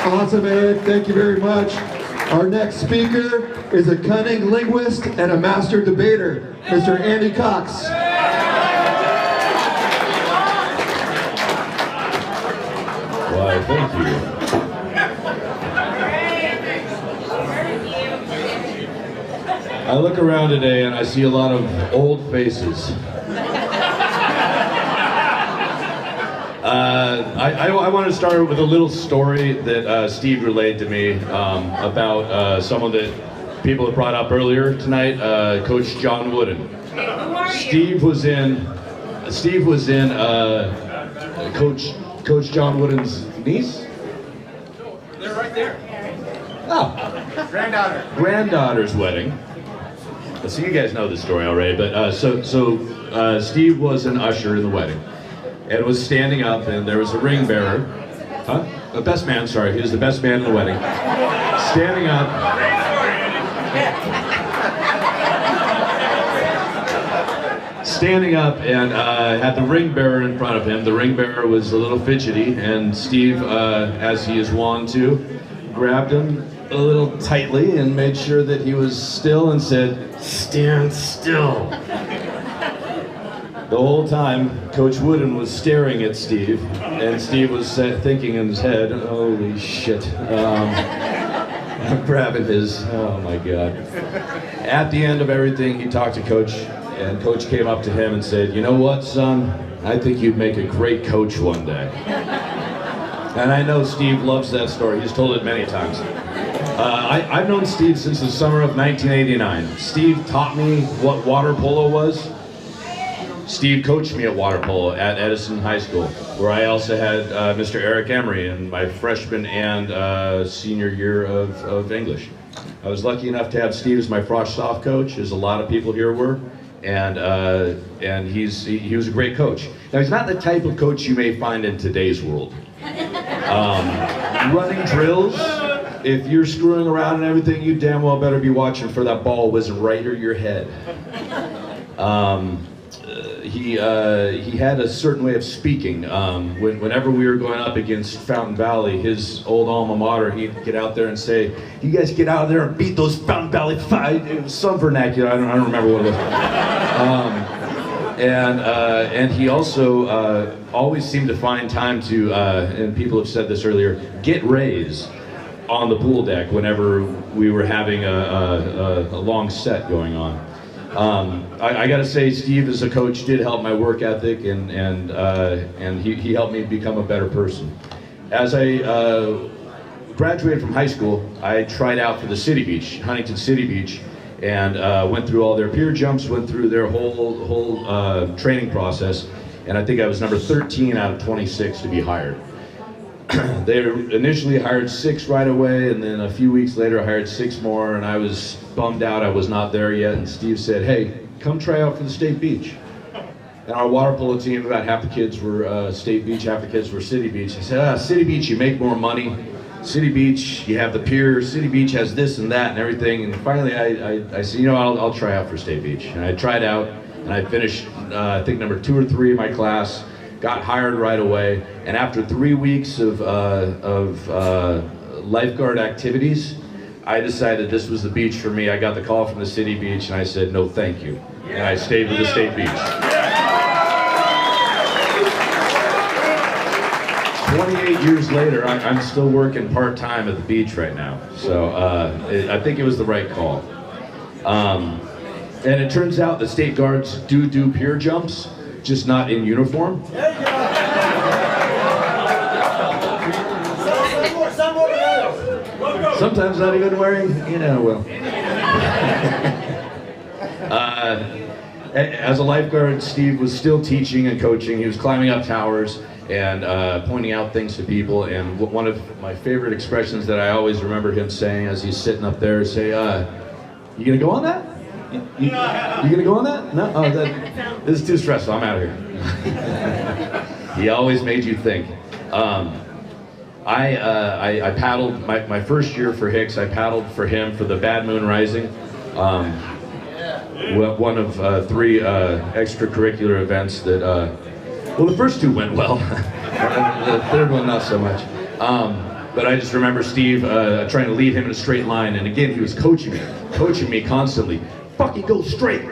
Awesome, Ed. Thank you very much. Our next speaker is a cunning linguist and a master debater, Mr. Andy Cox. Why, thank you. I look around today and I see a lot of old faces. I want to start with a little story that Steve relayed to me about someone that people have brought up earlier tonight, Coach John Wooden. Steve was in Coach John Wooden's niece? They're right there. Oh. Granddaughter's wedding. So you guys know the story already, but Steve was an usher in the wedding. And was standing up, and there was a ring bearer. Huh? The best man, sorry. He was the best man in the wedding. Standing up. Standing up and had the ring bearer in front of him. The ring bearer was a little fidgety, and Steve, as he is wont to, grabbed him a little tightly and made sure that he was still and said, "Stand still." The whole time, Coach Wooden was staring at Steve, and Steve was thinking in his head, "Holy shit." I'm grabbing his, oh my God. At the end of everything, he talked to Coach, and Coach came up to him and said, "You know what, son? I think you'd make a great coach one day." And I know Steve loves that story. He's told it many times. I've known Steve since the summer of 1989. Steve taught me what water polo was. Steve coached me at water polo at Edison High School, where I also had Mr. Eric Emery in my freshman and senior year of English. I was lucky enough to have Steve as my frosh soft coach, as a lot of people here were, and he was a great coach. Now, he's not the type of coach you may find in today's world. Running drills, if you're screwing around and everything, you damn well better be watching for that ball whizzing right over your head. He had a certain way of speaking. Whenever we were going up against Fountain Valley, his old alma mater, he'd get out there and say, "You guys get out there and beat those Fountain Valley five." It was some vernacular. I don't remember what it was. And he also always seemed to find time to, and people have said this earlier, get rays on the pool deck whenever we were having a long set going on. I got to say, Steve as a coach did help my work ethic, and he helped me become a better person. As I graduated from high school, I tried out for the City Beach, Huntington City Beach, and went through all their pier jumps, went through their whole training process, and I think I was number 13 out of 26 to be hired. They initially hired 6 right away, and then a few weeks later I hired 6 more, and I was bummed out I was not there yet, and Steve said, "Hey, come try out for the State Beach." And our water polo team, about half the kids were State Beach, half the kids were City Beach. I said, City Beach, you make more money. City Beach, you have the pier. City Beach has this and that and everything. And finally I said, you know, I'll try out for State Beach. And I tried out, and I finished, I think, number 2 or 3 in my class. Got hired right away, and after 3 weeks of lifeguard activities, I decided this was the beach for me. I got the call from the City Beach, and I said, no thank you. And I stayed with the State Beach. 28 years later, I'm still working part-time at the beach right now. So I think it was the right call. And it turns out the state guards do pier jumps, just not in uniform. Sometimes not even wearing, well. As a lifeguard, Steve was still teaching and coaching. He was climbing up towers and pointing out things to people. And one of my favorite expressions that I always remember him saying as he's sitting up there, say, "You gonna go on that? You gonna go on that? No? Oh, this is too stressful. I'm out of here." He always made you think. I paddled my first year for Hicks. I paddled for him for the Bad Moon Rising, one of 3 extracurricular events that. Well, the first 2 went well. The third one not so much. But I just remember Steve trying to lead him in a straight line, and again, he was coaching me constantly. Fucking go straight.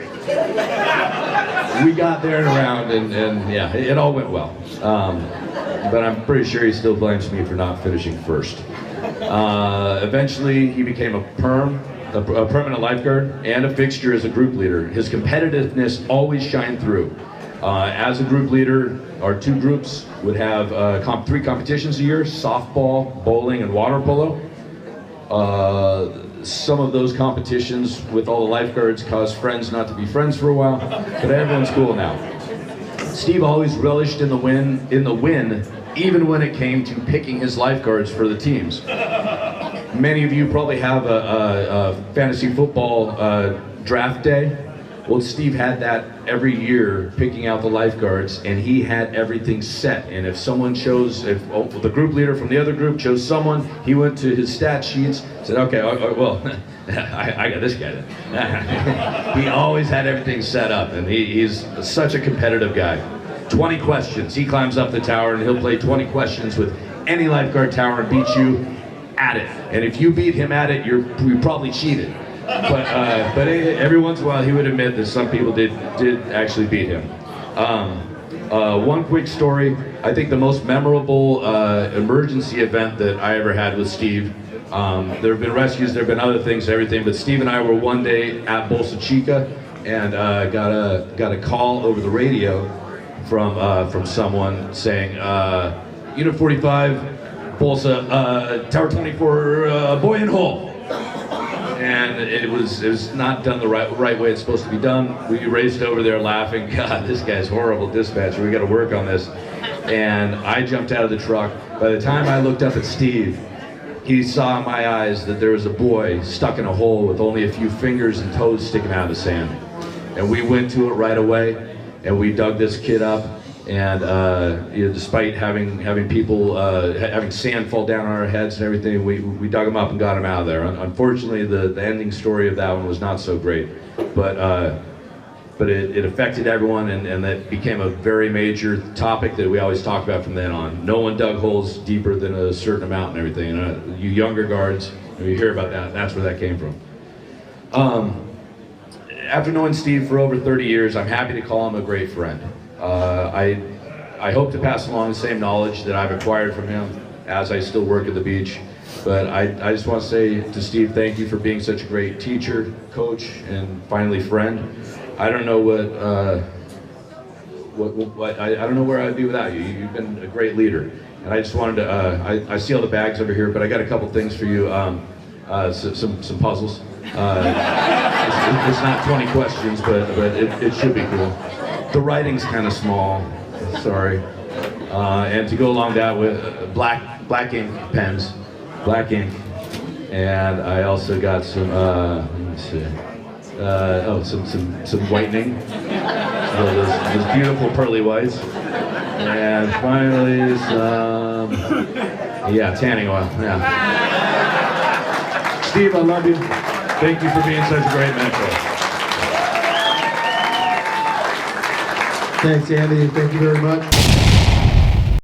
We got there and around, and yeah, it all went well. But I'm pretty sure he still blames me for not finishing first. Eventually, he became a permanent lifeguard and a fixture as a group leader. His competitiveness always shined through. As a group leader, our two groups would have 3 competitions a year: softball, bowling, and water polo. Some of those competitions with all the lifeguards caused friends not to be friends for a while, but everyone's cool now. Steve always relished in the win, even when it came to picking his lifeguards for the teams. Many of you probably have a fantasy football draft day. Well, Steve had that every year, picking out the lifeguards, and he had everything set. And if someone chose, the group leader from the other group chose someone, he went to his stat sheets, said, okay, well, I got this guy then. He always had everything set up, and he's such a competitive guy. 20 questions. He climbs up the tower, and he'll play 20 questions with any lifeguard tower and beat you at it. And if you beat him at it, you probably cheated. But every once in a while he would admit that some people did actually beat him. One quick story. I think the most memorable emergency event that I ever had with Steve. There have been rescues, there have been other things, everything. But Steve and I were one day at Bolsa Chica and got a call over the radio from someone saying, Unit 45, Bolsa, Tower 24, buoyant hole. And it was not done the right way it's supposed to be done. We raced over there laughing, God, this guy's horrible dispatcher, we gotta work on this. And I jumped out of the truck. By the time I looked up at Steve, he saw in my eyes that there was a boy stuck in a hole with only a few fingers and toes sticking out of the sand. And we went to it right away, and we dug this kid up. And despite having people having sand fall down on our heads and everything, we dug him up and got him out of there. Unfortunately, the ending story of that one was not so great, but it affected everyone, and that became a very major topic that we always talk about from then on. No one dug holes deeper than a certain amount and everything. You younger guards, when you hear about that, that's where that came from. After knowing Steve for over 30 years, I'm happy to call him a great friend. I hope to pass along the same knowledge that I've acquired from him as I still work at the beach. But I just want to say to Steve, thank you for being such a great teacher, coach, and finally friend. I don't know I don't know where I'd be without you. You've been a great leader. And I just wanted to, I see all the bags over here, but I got a couple things for you, some puzzles. It's not 20 questions, but it should be cool. The writing's kind of small, sorry. And to go along that with black ink pens, black ink. And I also got some, let me see, some whitening, so those beautiful pearly whites. And finally some, tanning oil, yeah. Steve, I love you. Thank you for being such a great mentor. Thanks, Andy. Thank you very much.